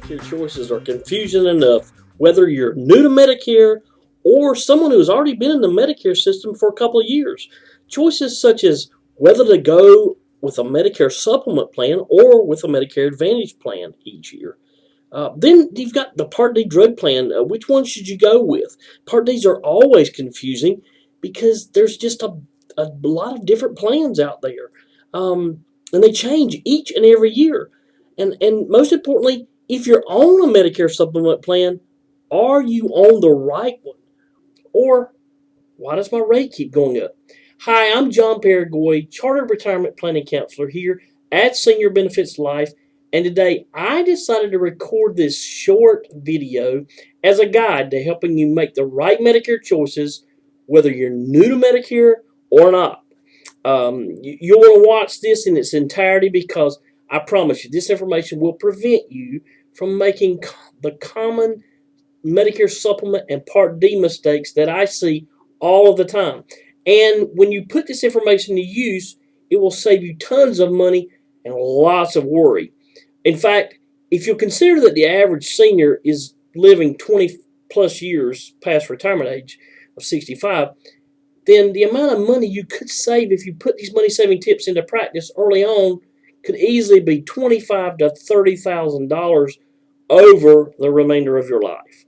Medicare choices are confusing enough, whether you're new to Medicare or someone who has already been in the Medicare system for a couple of years. Choices such as whether to go with a Medicare supplement plan or with a Medicare Advantage plan each year. Then you've got the Part D drug plan. Which one should you go with? Part Ds are always confusing because there's just a lot of different plans out there. And they change each and every year. And most importantly, if you're on a Medicare supplement plan, are you on the right one? Or why does my rate keep going up? Hi, I'm John Paragoy, Chartered Retirement Planning Counselor here at Senior Benefits Life. And today I decided to record this short video as a guide to helping you make the right Medicare choices, whether you're new to Medicare or not. You'll want to watch this in its entirety because I promise you this information will prevent you from making the common Medicare supplement and Part D mistakes that I see all of the time. And when you put this information to use, it will save you tons of money and lots of worry. In fact, if you consider that the average senior is living 20 plus years past retirement age of 65, then the amount of money you could save if you put these money-saving tips into practice early on could easily be $25,000 to $30,000 over the remainder of your life.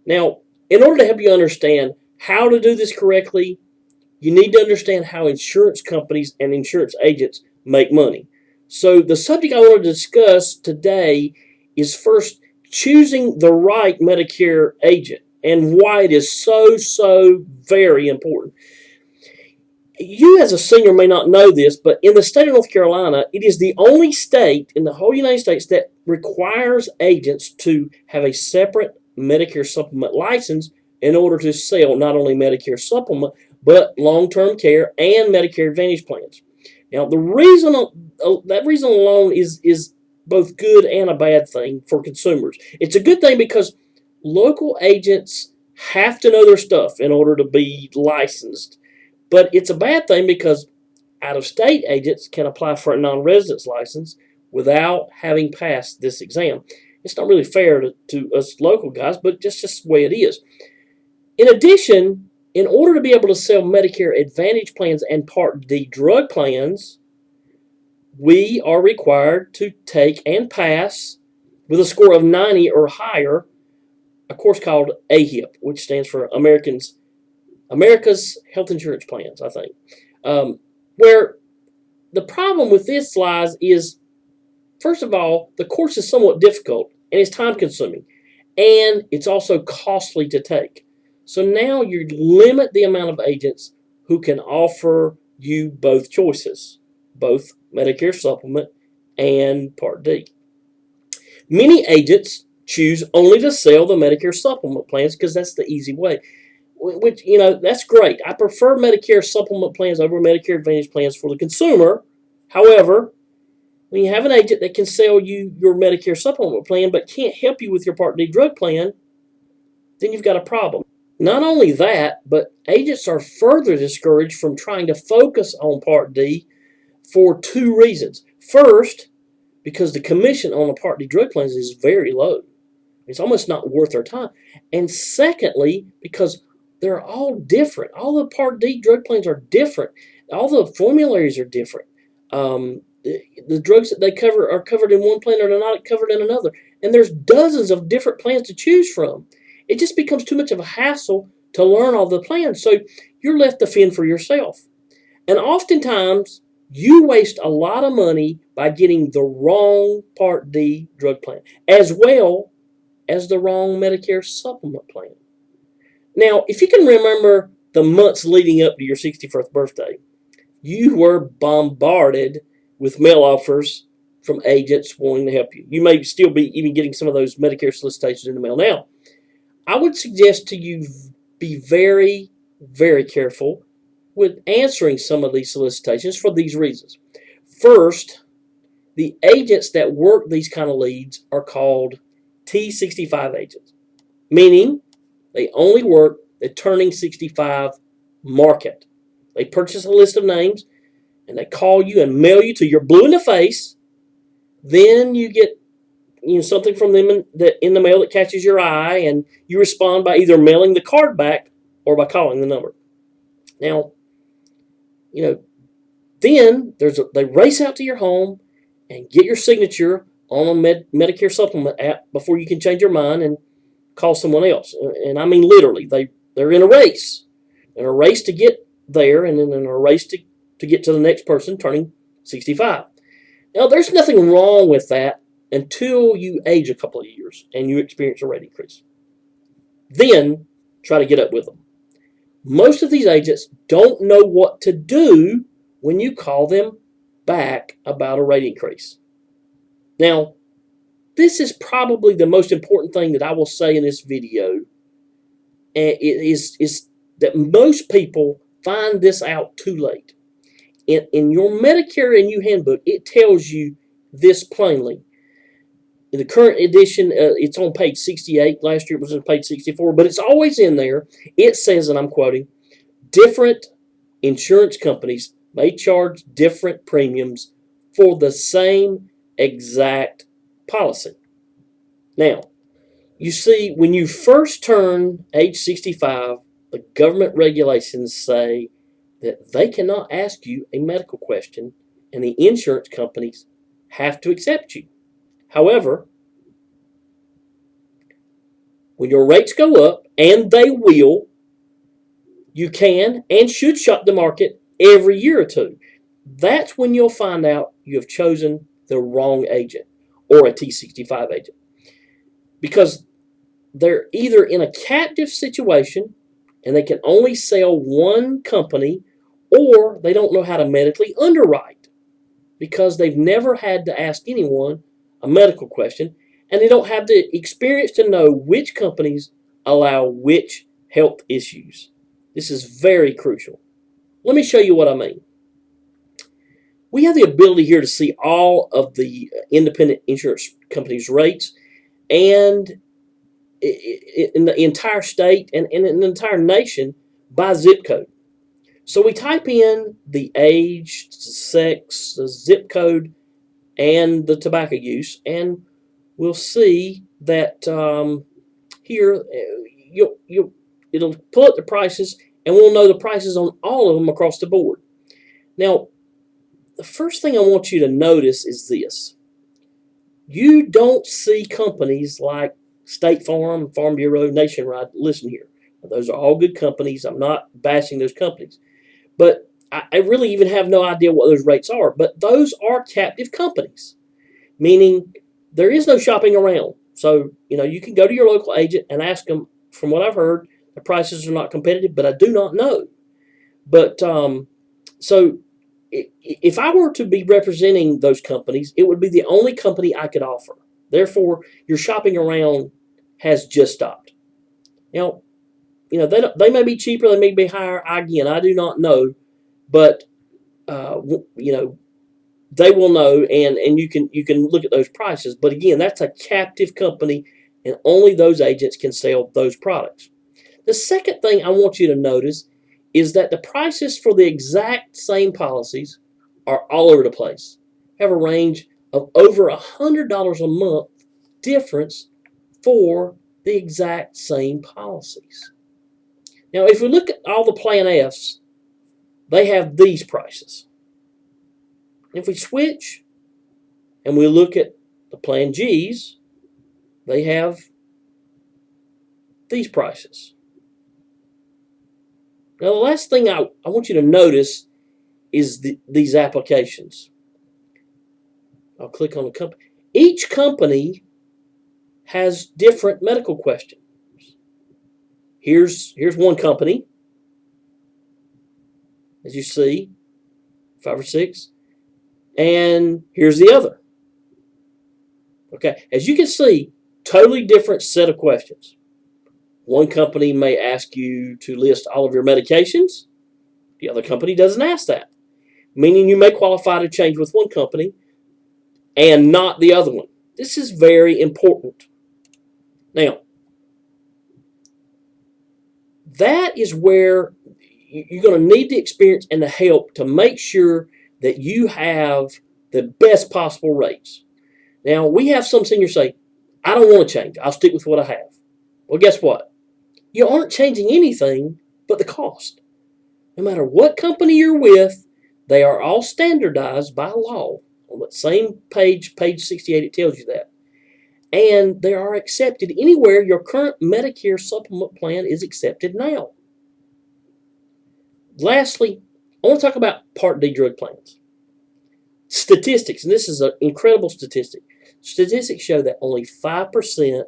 Now, in order to help you understand how to do this correctly, you need to understand how insurance companies and insurance agents make money. So the subject I want to discuss today is first choosing the right Medicare agent and why it is so very important. You as a senior may not know this, but in the state of North Carolina, it is the only state in the whole United States that requires agents to have a separate Medicare supplement license in order to sell not only Medicare supplement, but long-term care and Medicare Advantage plans. Now, that reason alone is both good and a bad thing for consumers. It's a good thing because local agents have to know their stuff in order to be licensed. But it's a bad thing because out-of-state agents can apply for a non-residence license without having passed this exam. It's not really fair to us local guys, but just the way it is. In addition, in order to be able to sell Medicare Advantage plans and Part D drug plans, we are required to take and pass, with a score of 90 or higher, a course called AHIP, which stands for America's Health Insurance Plans, I think. Where the problem with this lies is, first of all, the course is somewhat difficult and it's time-consuming, and it's also costly to take. So now you limit the amount of agents who can offer you both choices, both Medicare supplement and Part D. Many agents choose only to sell the Medicare supplement plans because that's the easy way, which, that's great. I prefer Medicare supplement plans over Medicare Advantage plans for the consumer. However, when you have an agent that can sell you your Medicare supplement plan but can't help you with your Part D drug plan, then you've got a problem. Not only that, but agents are further discouraged from trying to focus on Part D for two reasons. First, because the commission on the Part D drug plans is very low. It's almost not worth their time. And secondly, because they're all different. All the Part D drug plans are different. All the formularies are different. The drugs that they cover are covered in one plan or they're not covered in another. And there's dozens of different plans to choose from. It just becomes too much of a hassle to learn all the plans. So you're left to fend for yourself. And oftentimes, you waste a lot of money by getting the wrong Part D drug plan, as well as the wrong Medicare supplement plan. Now, if you can remember the months leading up to your 61st birthday, you were bombarded with mail offers from agents wanting to help you. You may still be even getting some of those Medicare solicitations in the mail now. I would suggest to you be very careful with answering some of these solicitations for these reasons. First, the agents that work these kind of leads are called T65 agents, meaning they only work the turning 65 market. They purchase a list of names and they call you and mail you till you're blue in the face. Then you get something from them in the mail that catches your eye, and you respond by either mailing the card back or by calling the number. Now, then they race out to your home and get your signature on a Medicare supplement app before you can change your mind and call someone else. And I mean literally, they're in a race. In a race to get there, and then in a race to get to the next person turning 65. Now, there's nothing wrong with that until you age a couple of years and you experience a rate increase. Then try to get up with them. Most of these agents don't know what to do when you call them back about a rate increase. Now, this is probably the most important thing that I will say in this video, and is that most people find this out too late. In your Medicare and You handbook, it tells you this plainly. In the current edition, it's on page 68. Last year it was on page 64, but it's always in there. It says, and I'm quoting, different insurance companies may charge different premiums for the same exact policy. Now, you see, when you first turn age 65, the government regulations say that they cannot ask you a medical question, and the insurance companies have to accept you. However, when your rates go up, and they will, you can and should shop the market every year or two. That's when you'll find out you have chosen the wrong agent or a T65 agent, because they're either in a captive situation and they can only sell one company, or they don't know how to medically underwrite because they've never had to ask anyone a medical question, and they don't have the experience to know which companies allow which health issues. This is very crucial. Let me show you what I mean. We have the ability here to see all of the independent insurance companies' rates, and in the entire state and in the entire nation by zip code. So we type in the age, sex, the zip code, and the tobacco use, and we'll see that here it'll pull up the prices, and we'll know the prices on all of them across the board. Now, the first thing I want you to notice is this. You don't see companies like State Farm, Farm Bureau, Nationwide. Listen here. Those are all good companies. I'm not bashing those companies. But I really even have no idea what those rates are. But those are captive companies, meaning there is no shopping around. So, you can go to your local agent and ask them. From what I've heard, the prices are not competitive, but I do not know. But so if I were to be representing those companies, it would be the only company I could offer. Therefore, your shopping around has just stopped. Now, they may be cheaper, they may be higher. Again, I do not know, but they will know, and you can look at those prices. But again, that's a captive company, and only those agents can sell those products. The second thing I want you to notice is that the prices for the exact same policies are all over the place. Have a range of over $100 a month difference for the exact same policies. Now, if we look at all the Plan Fs, they have these prices. If we switch and we look at the Plan Gs, they have these prices. Now, the last thing I want you to notice is these applications. I'll click on the company. Each company has different medical questions. Here's one company, as you see, 5 or 6, and here's the other. Okay, as you can see, totally different set of questions. One company may ask you to list all of your medications. The other company doesn't ask that, meaning you may qualify to change with one company and not the other one. This is very important. Now, that is where you're going to need the experience and the help to make sure that you have the best possible rates. Now, we have some seniors say, I don't want to change. I'll stick with what I have. Well, guess what? You aren't changing anything but the cost. No matter what company you're with, they are all standardized by law. On the same page, page 68, it tells you that. And they are accepted anywhere your current Medicare supplement plan is accepted now. Lastly, I want to talk about Part D drug plans. Statistics, and this is an incredible statistic. Statistics show that only 5%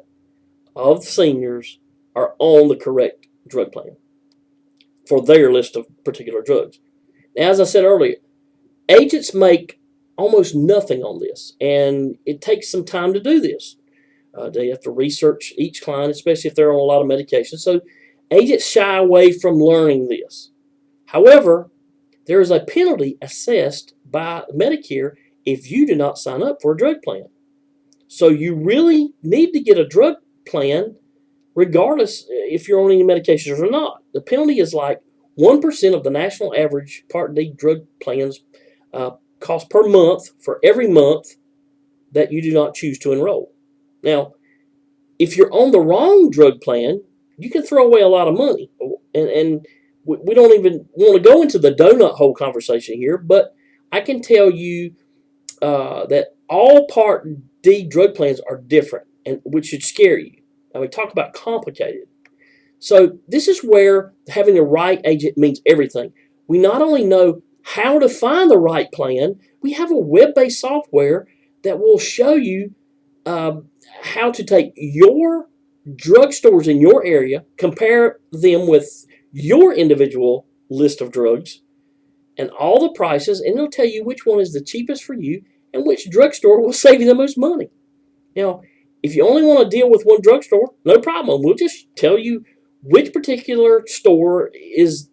of seniors are on the correct drug plan for their list of particular drugs. Now, as I said earlier, agents make almost nothing on this, and it takes some time to do this. They have to research each client, especially if they're on a lot of medication. So agents shy away from learning this. However, there is a penalty assessed by Medicare if you do not sign up for a drug plan. So you really need to get a drug plan regardless if you're on any medications or not. The penalty is like 1% of the national average Part D drug plans cost per month for every month that you do not choose to enroll. Now, if you're on the wrong drug plan, you can throw away a lot of money. And we don't even want to go into the donut hole conversation here, but I can tell you that all Part D drug plans are different, and which should scare you. Now, we talk about complicated. So this is where having the right agent means everything. We not only know how to find the right plan, we have a web-based software that will show you how to take your drugstores in your area, compare them with your individual list of drugs and all the prices, and it'll tell you which one is the cheapest for you and which drugstore will save you the most money. Now, if you only want to deal with one drugstore, no problem. We'll just tell you which particular store is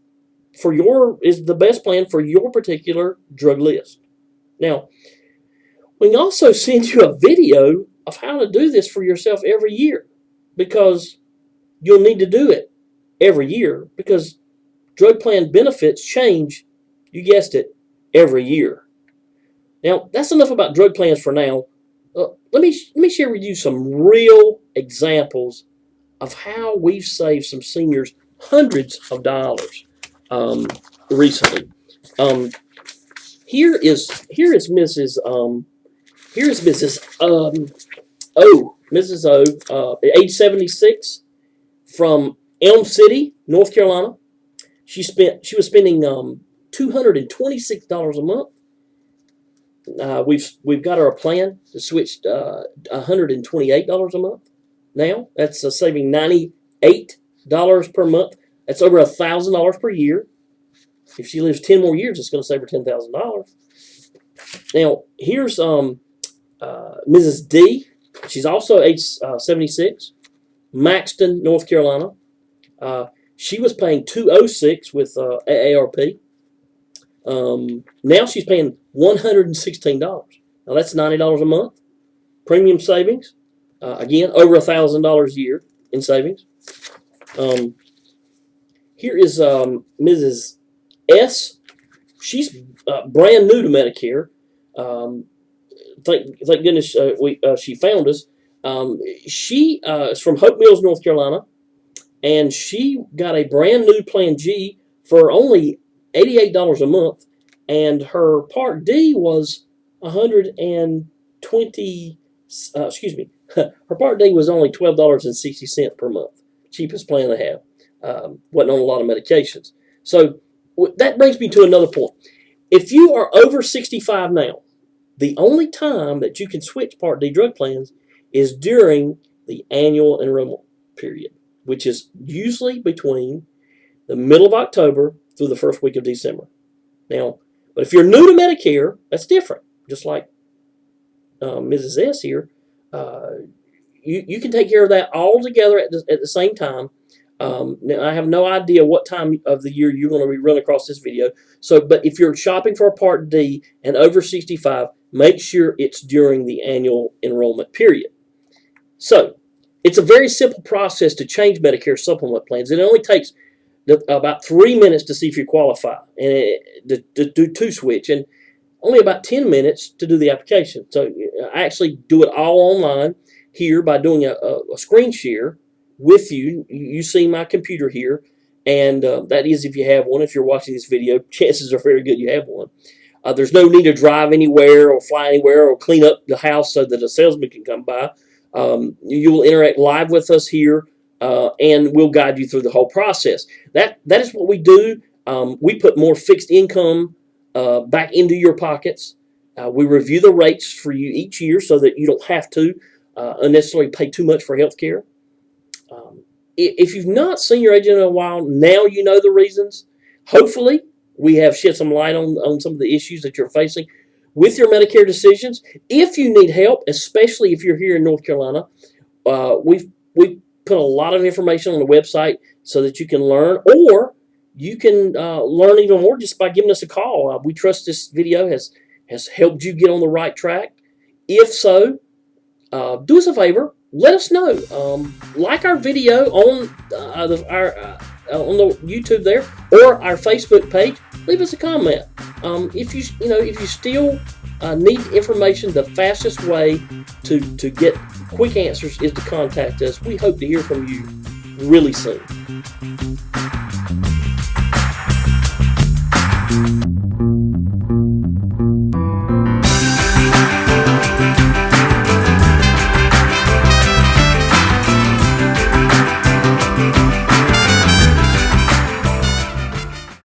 the best plan for your particular drug list. Now, we can also send you a video of how to do this for yourself every year, because you'll need to do it every year because drug plan benefits change, you guessed it, every year. Now, that's enough about drug plans for now. Let me share with you some real examples of how we've saved some seniors hundreds of dollars recently. Here is Mrs. Mrs. O, age 76, from Elm City, North Carolina. She was spending $226 a month. We've got her a plan to switch $128 a month. Now that's saving $98 per month. That's over $1,000 per year. If she lives 10 more years, it's going to save her $10,000. Now here's Mrs. D. She's also age 76, Maxton, North Carolina. She was paying $206 with AARP. Now she's paying $116. Now that's $90 a month. Premium savings, again, over $1,000 a year in savings. Here is Mrs. S. She's brand new to Medicare. Thank goodness she found us. She is from Hope Mills, North Carolina, and she got a brand new Plan G for only $88 a month, and her Part D was $120. Her Part D was only $12.60 per month. Cheapest plan they have. Wasn't on a lot of medications. So that brings me to another point. If you are over 65 now, the only time that you can switch Part D drug plans is during the annual enrollment period, which is usually between the middle of October through the first week of December. Now, but if you're new to Medicare, that's different. Just like Mrs. S here, you can take care of that all together at the same time. Now, I have no idea what time of the year you're going to run across this video. But if you're shopping for a Part D and over 65, make sure it's during the annual enrollment period. So, it's a very simple process to change Medicare supplement plans. It only takes about 3 minutes to see if you qualify and to switch. And only about 10 minutes to do the application. So I actually do it all online here by doing a screen share with you. You see my computer here, and that is if you have one. If you're watching this video, chances are very good you have one. There's no need to drive anywhere or fly anywhere or clean up the house so that a salesman can come by. You will interact live with us here, and we'll guide you through the whole process. That is what we do. We put more fixed income back into your pockets. We review the rates for you each year so that you don't have to unnecessarily pay too much for health care. If you've not seen your agent in a while, now you know the reasons. Hopefully, we have shed some light on some of the issues that you're facing with your Medicare decisions. If you need help, especially if you're here in North Carolina, we've put a lot of information on the website so that you can learn, or you can learn even more just by giving us a call. We trust this video has helped you get on the right track. If so, do us a favor. Let us know. Like our video on the YouTube there, or our Facebook page. Leave us a comment. If you still need information, the fastest way to get quick answers is to contact us. We hope to hear from you really soon.